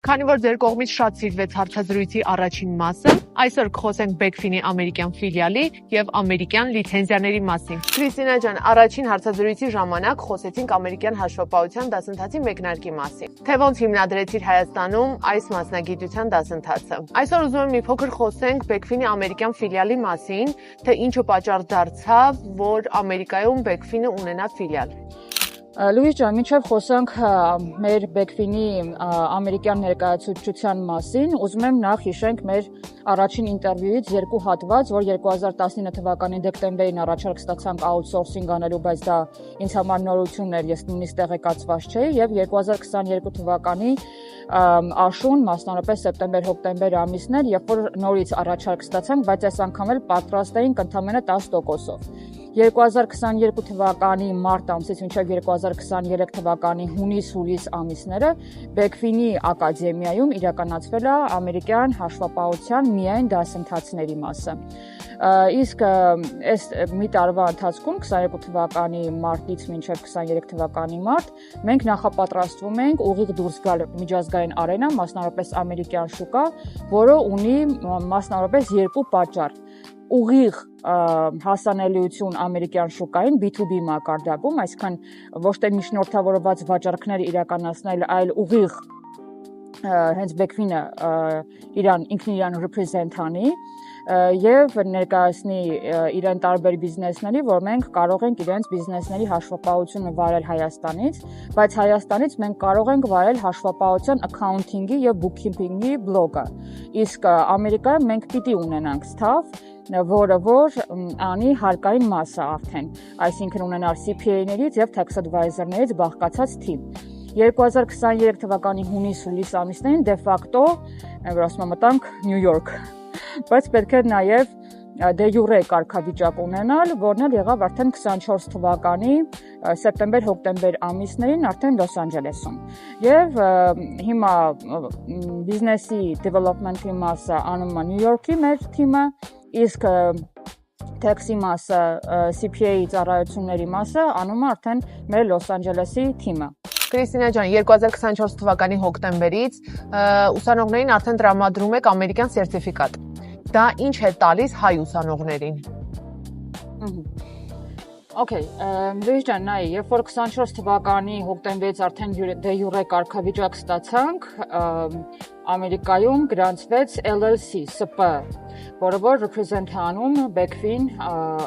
Քանի որ ձեր կողմից շատ սիրվեց հարցազրույցի առաջին մասը, այսօր կխոսենք Backfin-ի ամերիկյան ֆիլիալի եւ ամերիկյան լիցենզիաների մասին։ Քրիստինա ջան, առաջին հարցազրույցի ժամանակ խոսեցինք ամերիկյան հաշվապահության դասընթացի մեկնարկի մասին։ Թե ոնց հիմնադրեցիր Հայաստանում այս մասնագիտության դասընթացը։ Այսօր ուզում եմ մի փոքր խոսենք Backfin-ի ամերիկյան ֆիլիալի մասին, թե ինչը պատճառ դարձավ, որ Ամերիկայում Backfin-ը ունենա ֆիլիալ։ Լուիս ջան, մինչև խոսանք մեր Backfin-ի ամերիկյան ներկայացուցչության մասին, ուզում եմ նախ հիշենք մեր առաջին ինտերվյուից երկու հատված, որ 2019 թվականի դեկտեմբերին առաջարկ ստացանք outsourcing անելու, բայց դա ինձ համար նորություն էր, ես նույնիսկ տեղեկացված չէի, եւ 2022 թվականի աշուն, մասնավորապես սեպտեմբեր-հոկտեմբեր ամիսներ, երբ որ նորից առաջարկ ստացանք, բայց այս անգամ էլ պատրաստ էինք ընդամենը 10%-ով։ 2022 թվականի մարտ ամսից մինչև 2023 թվականի հունիս-հուլիս ամիսները Backfin-ի ակադեմիայում իրականացվել է ամերիկյան հաշվապահության միայն դասընթացների մասը։ Իսկ այս մի տարվա ընթացքում 22 թվականի մարտից մինչև 23 թվականի մարտ մենք նախապատրաստվում ենք ուղիղ դուրս գալ միջազգային արենա, մասնավորապես ամերիկյան շուկա, որը ունի մասնավորապես երկու պատճառ։ Ուղիղ հասանելիություն ամերիկյան շուկային B2B մակարդակում, այսինքն ոչ թե միջնորդավորված վաճառքներ իրականացնել, այլ ուղիղ հենց Backfin-ը ինքն իրան represent անի եւ ներկայացնի իրեն տարբեր բիզնեսների, որ մենք կարող ենք իրենց բիզնեսների հաշվապահությունը վարել Հայաստանից, բայց Հայաստանից մենք կարող ենք վարել հաշվապահության accounting-ի եւ bookkeeping-ի բլոկը։ Իսկ Ամերիկայում մենք պիտի ունենանք staff, որը անի հարկային մասը արդեն, այսինքն ունենալ CPA-ներից եւ tax advisor-ներից բաղկացած թիմ։ 2023 թվականի հունիս-հուլիս ամիսներին դե ֆակտո մտանք Նյու Յորք, բայց պետք է նաեւ դե յուրե կարգավիճակ ունենալ, որն էլ եղավ արդեն 24 թվականի սեպտեմբեր-հոկտեմբեր ամիսներին արդեն Լոս Անջելեսում։ Եւ հիմա բիզնեսի development-ի մասը անում է Նյու Յորքի մեր թիմը, իսկ tax-ի մասը, CPA-ի ծառայությունների մասը անում է արդեն մեր Լոս Անջելեսի թիմը։ Քրիստինա ջան, 2024 թվականի հոկտեմբերից ուսանողներին արդեն տրամադրում եք ամերիկյան սերտիֆիկատ։ Դա ինչ է տալիս հայ ուսանողներին։ Okay, Լուիս ջան, նայ, երբ որ 24 թվականի հոկտեմբերից արդեն դե յուրե կարգավիճակ ստացանք, Ամերիկայում գրանցվեց LLC, SP, որը որ represent անում Backfin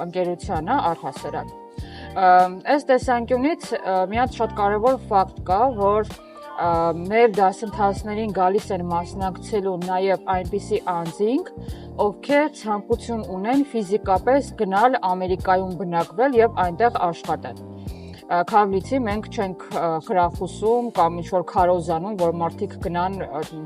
ընկերությանը առհասարակ։ Այս տեսանկյունից մի հատ շատ կարևոր ֆակտ կա, որ մեր դասընթացներին գալիս են մասնակցելու նաև այնպիսի անձինք, ովքեր ցանկություն ունեն ֆիզիկապես գնալ Ամերիկայում բնակվել եւ այնտեղ աշխատել։ Քավլիցի մենք չենք խրախուսում կամ ինչ-որ քարոզանում, որ մարդիկ գնան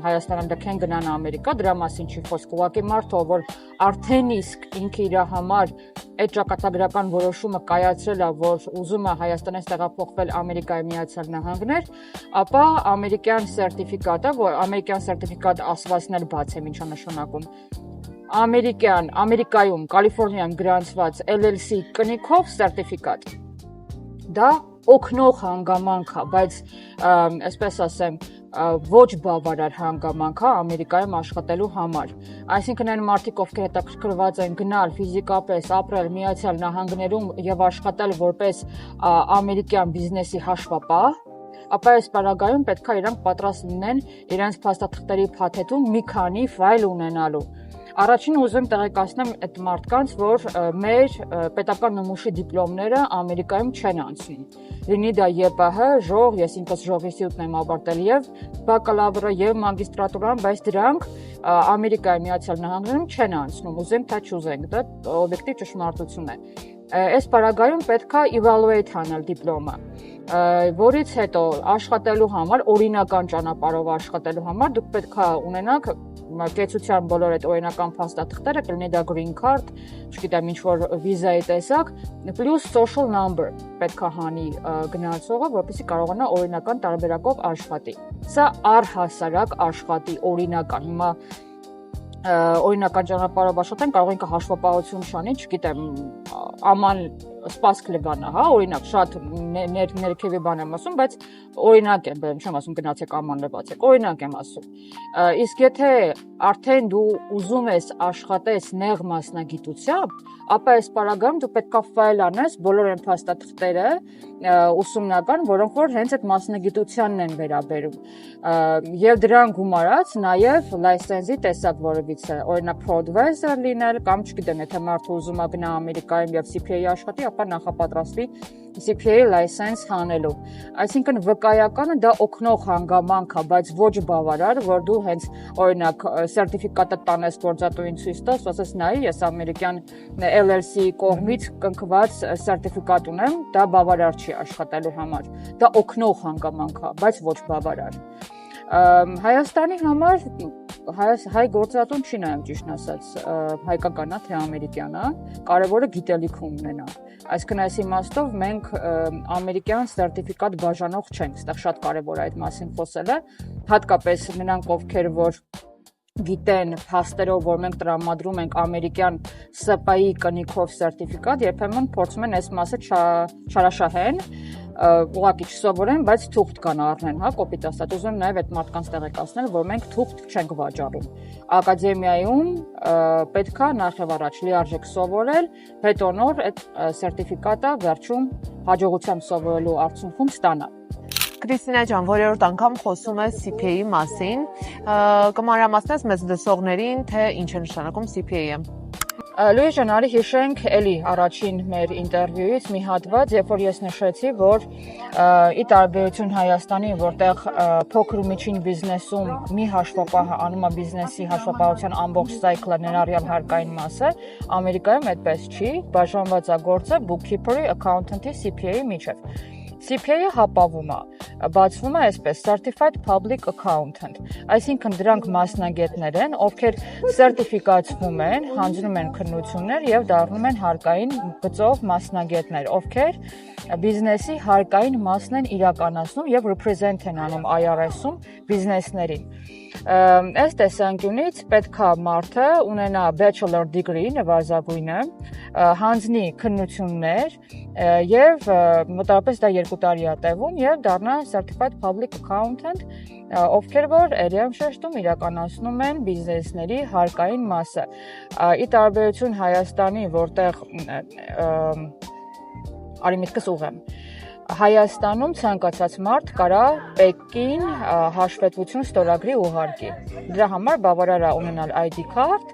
Հայաստանից դքեն գնան Ամերիկա, դրա մասին չի խոսք։ Ուղղակի մարդը, որ արդեն իսկ ինքը իր համար այդ ճակատագրական որոշումը կայացրել է, որ ուզում է Հայաստանից տեղափոխվել Ամերիկայի Միացյալ Նահանգներ, ապա ամերիկյան սերտիֆիկատը, որ ամերիկյան սերտիֆիկատ ասվածն էլ բաց է, ինչ է նշանակում։ Ամերիկայում, Կալիֆոռնիայում գրանցված LLC կնիքով սերտիֆիկատ դա օգնող հանգամանք է, բայց այսպես ասեմ, ոչ բավարար հանգամանք է Ամերիկայում աշխատելու համար։ Այսինքն այն մարդիկ, ովքեր հետաքրքրված են գնալ ֆիզիկապես ապրել Միացյալ Նահանգներում եւ աշխատել որպես ամերիկյան բիզնեսի հաշվապահ, ապա այս պարագայում պետք է իրանք պատրաստ լինեն իրենց փաստաթղթերի փաթեթում մի քանի ֆայլ ունենալու։ Առաջին ուզում եմ տեղեկացնեմ այդ մարդկանց, որ մեր պետական նմուշի դիպլոմները Ամերիկայում չեն անցնում։ Լինի դա ԵՊՀ, ժող, ես ինքս ժողի ինստիտուտն եմ ավարտել եւ բակալավրը եւ մագիստրատուրան, բայց դրանք Ամերիկայի Միացյալ Նահանգներում չեն անցնում։ Ուզենք թե չուզենք, դա օբյեկտիվ ճշմարտություն է։ Այս պարագայում պետք է evaluate անել դիպլոմը, որից հետո աշխատելու համար, օրինական ճանապարհով աշխատելու համար դուք պետք է ունենաք կեցության բոլոր այդ օրինական փաստաթղթերը, կլինի դա green card, չգիտեմ ինչ-որ վիզայի տեսակ, պլյուս social number պետք է հանի գնացողը, որպեսզի կարողանա օրինական տարբերակով աշխատի։ Սա առհասարակ աշխատի օրինական։ Հիմա օրինական ճանապարհով աշխատեն, կարող ենք հաշվապահություն շանի, չգիտեմ, աման սպասք լգանա, հա, օրինակ շատ ներքևի բան եմ ասում, բայց օրինակ եմ բերում, չեմ ասում գնացեք ամանլվացեք, օրինակ եմ ասում։ Իսկ եթե արդեն դու ուզում ես աշխատես նեղ մասնագիտությամբ, ապա այս պարագայում դու պետք է ֆայլ անես բոլոր այն փաստաթղթերը ուսումնական, որոնք որ հենց այդ մասնագիտությանն են վերաբերում։ Եվ դրան գումարած նաև լայսենզի տեսակ որևիցե, օրինակ Prodvisor լինել կամ չգիտեմ, եթե մարդը ուզում է գնա Ամերիկայում եւ CPA աշխատի, ապա նախապատրաստվի CPA լայսենս հանելու։ Այսինքն վկայականը դա օգնող հանգամանք է, բայց ոչ բավարար, որ դու հենց օրինակ սերտիֆիկատը տանես գործատուին ցույց տաս, ասես նայ, ես ամերիկյան LLC կողմից կնքված սերտիֆիկատ ունեմ, դա բավարար չի աշխատելու համար։ Դա օգնող հանգամանք է, բայց ոչ բավարար։ Հայաստանի համար հայ գործատուն չի նայում ճիշտ ասած հայկական է թե ամերիկյան է, կարևորը գիտելիք ունենա։ Այսինքն այս իմաստով մենք ամերիկյան սերտիֆիկատ բաժանող չենք, այստեղ շատ կարևոր է այդ մասին խոսելը, հատկապես նրանք ովքեր որ գիտեն փաստերով, որ մենք տրամադրում ենք ամերիկյան SPA-ի կնիքով սերտիֆիկատ, երբեմն փորձում են այս մասը չարաշահեն, ուղղակի չսովորեն, բայց թուղթ կան առնեն, հա, կոպիտ ասած, ուզում եմ նաև այդ մարդկանց տեղեկացնել, որ մենք թուղթ չենք վաճառում։ Ակադեմիայում պետք է նախ առաջ լիարժեք սովորել, հետո նոր այդ սերտիֆիկատը վերջում հաջողությամբ սովորելու արդյունքում ստանալ։ Կրիստինա ջան, որերորդ անգամ խոսում է CPA-ի մասին, կմանրամասնես մեզ լսողներին, թե ինչ է նշանակում CPA-ը։ Լուի ջան, արի հիշենք էլի առաջին մեր ինտերվյուից մի հատված, երբ որ ես նշեցի, որ ի տարբերություն Հայաստանի, որտեղ փոքր ու միջին բիզնեսում մի հաշվապահը անում է բիզնեսի հաշվապահության ամբողջ սայքլը ներառյալ հարկային մասը, Ամերիկայում այդպես չի, բաժանված է գործը bookkeeper-ի, accountant-ի, CPA-ի միջև։ CPA-ը հապավում է, բացվում է այսպես Certified Public Accountant, այսինքն դրանք մասնագետներ են, ովքեր սերտիֆիկացվում են, հանձնում են քննություններ եւ դառնում են հարկային գծով մասնագետներ, ովքեր բիզնեսի հարկային մասն են իրականացնում եւ represent են անում IRS-ում բիզնեսներին։ Այս տեսանկյունից պետք է մարդը ունենա bachelor degree նվազագույնը, հանձնի քննություններ եւ մոտավորապես դա 2 տարի է տևում եւ դառնա certified public accountant, ովքեր որ էրիամ շեշտում իրականացնում են բիզնեսների հարկային մասը։ Ի տարբերություն Հայաստանի, որտեղ արի միտքս ուղեմ, Հայաստանում ցանկացած մարդ կարա ՊԵԿ-ին հաշվետվություն ստորագրի ուղարկի։ Դրա համար բավարար է ունենալ ID card,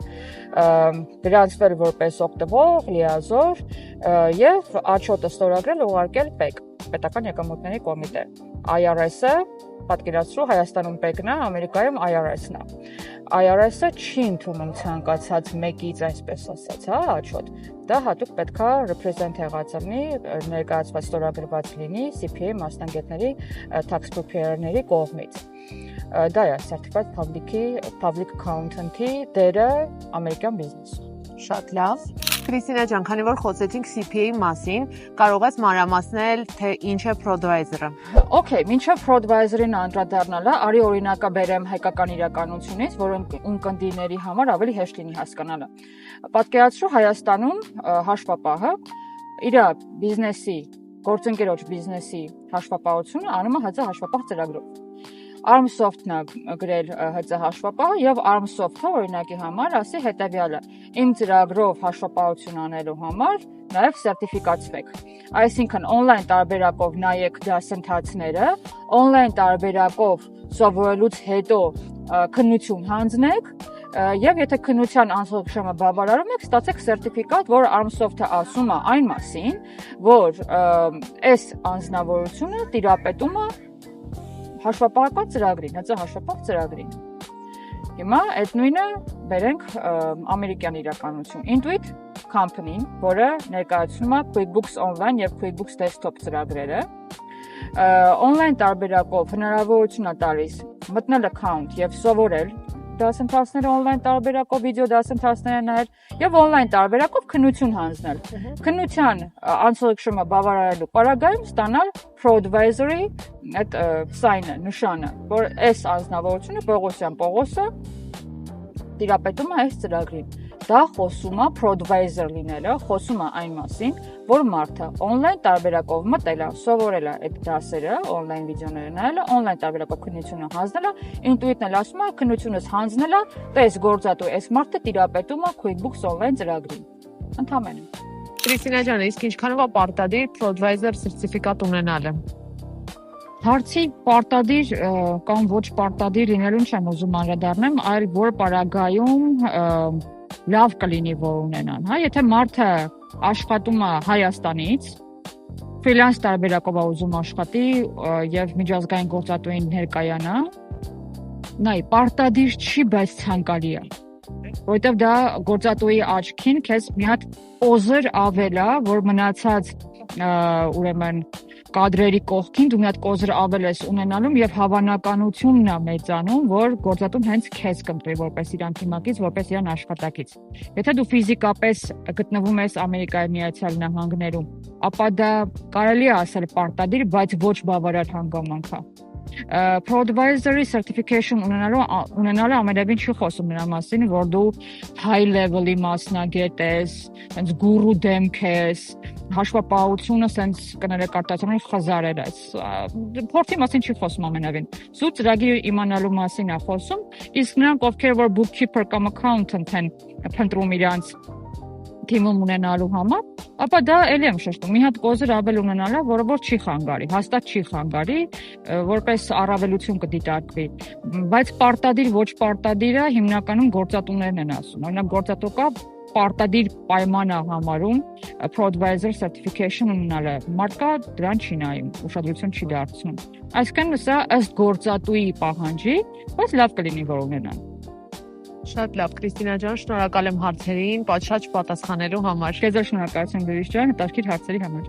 գրանցվել որպես օգտվող, լիազոր եւ աչոտը ստորագրել ուղարկել ՊԵԿ, պետական եկամուտների կոմիտե։ IRS-ը պատկերացրու Հայաստանում ՊԵԿ-ն է, Ամերիկայում IRS-ն է։ IRS-ը չի ընդունում ցանկացած մեկից, այսպես ասած, հա, աչոտ։ Դա հատուկ պետքա represent եղած լինի, ներկայացված ստորագրված լինի CPA մասնագետների, tax preparer-ների կողմից։ Դա է certified public accountant-ի դերը ամերիկյան բիզնեսում։ Շատ լավ։ Կրիստինա ջան, քանի որ խոսեցինք CPA-ի մասին, կարող ես մանրամասնել, թե ինչ է Prodvisor-ը։ Okay, մինչև Prodvisor-ին անդրադառնալը, արի օրինակը բերեմ հայկական իրականությունից, որ ունկնդիրների համար ավելի հեշտ լինի հասկանալը։ Պատկերացրու Հայաստանում հաշվապահը իր բիզնեսի, գործընկերոջ բիզնեսի հաշվապահությունը անում է ՀԾ հաշվապահ ծրագրով։ Armsoft-ն է գրել ՀԾ հաշվապահը եւ Armsoft-ը օրինակի համար ասի հետեւյալը. Իմ ծրագրով հաշվապահություն անելու համար նաեւ սերտիֆիկացվեք։ Այսինքն on-line տարբերակով նայեք դասընթացները, on-line տարբերակով սովորելուց հետո քննություն հանձնեք եւ եթե քննության անցողջումը բավարարում եք, ստացեք սերտիֆիկատ, որ Armsoft-ը ասում է այն մասին, որ այս անձնավորությունը տիրապետում է հաշվապահական ծրագրին, ՀԾ հաշվապահ ծրագրին։ Հիմա այդ նույնը բերենք ամերիկյան իրականություն։ Intuit Company-ն, որը ներկայացնում է QuickBooks Online եւ QuickBooks Desktop ծրագրերը, on-line տարբերակով հնարավորություն է տալիս մտնել account եւ սովորել դասընթացները on-line տարբերակով, վիդեո դասընթացները նայել եւ on-line տարբերակով քննություն հանձնել։ Քննության անցողջումը բավարարելու պարագայում ստանալ Prodvisor-ի այդ sign-ը, նշանը, որ այս անձնավորությունը Պողոսյան Պողոսը տիրապետում է այս ծրագրին։ Դա խոսում է pro-advisor լինելը, խոսում է այն մասին, որ մարդը on-line տարբերակով մտել է, սովորել է այդ դասերը, on-line վիդեոները նայել է, on-line տարբերակով քննությունը հանձնել է, ինտուիտն էլ ասում է, քննությունս հանձնել է, տես գործատու, այս մարդը տիրապետում է QuickBooks on-line ծրագրին։ Ընդհանրապես։ Կրիստինա ջան, իսկ ինչքանով է պարտադիր pro-advisor սերտիֆիկատ ունենալը։ Հարցի պարտադիր կամ ոչ պարտադիր լինելուն չեմ ուզում անդրադառնամ, այլ որ պարագայում լավ կլինի որ ունենան, հա, եթե մարդը աշխատում է Հայաստանից, ֆրիլանս տարբերակով է ուզում աշխատի եւ միջազգային գործատուին ներկայանա, նայ, պարտադիր չի, բայց ցանկալի է, որովհետեւ դա գործատուի աչքին քեզ մի հատ օզր ավել է, որ մնացած ուրեմն կադրերի կողքին դու մի հատ կոզր ավել ես ունենալու եւ հավանականությունն է մեծանում, որ գործատուն հենց քեզ կընտրի որպես իր անդիմակից, որպես իրան աշխատակից։ Եթե դու ֆիզիկապես գտնվում ես Ամերիկայի Միացյալ Նահանգներում, ապա դա կարելի է ասել պարտադիր, բայց ոչ բավարար հանգամանք է։ Pro-advisory certification ունենալը ամենևին չի խոսում նրա մասին, որ դու high level-ի մասնագետ ես, հենց գուրու դեմք ես, հաշվապահությունը սենց կներեք արտադրության խզարել ես։ Փորձի մասին չի խոսում ամենևին։ Սուտ ծրագիր իմանալու մասին է խոսում, իսկ նրանք ովքեր որ bookkeeper կամ accountant են փնտրում իրանց թիմում ունենալու համար, ապա դա էլի եմ շեշտում, մի հատ կոզր ավել ունենալը, որը որ չի խանգարի, հաստատ չի խանգարի, որպես առավելություն կդիտարկվի, բայց պարտադիր ոչ պարտադիրը հիմնականում գործատուներն են ասում։ Օրինակ գործատու կա պարտադիր պայման է համարում pro-advisor certification ունենալը, մարդկա դրան չի նայում, ուշադրություն չի դարձնում։ Այսինքն սա ըստ գործատուի պահանջի, բայց լավ կլինի որ ունենան։ Շատ լավ, Կրիստինա ջան, շնորհակալ եմ հարցերին, պատշաճ պատասխանելու համար։ Քեզ շնորհակալություն Լուրիս ջան, հետաքրքիր հարցերի համար։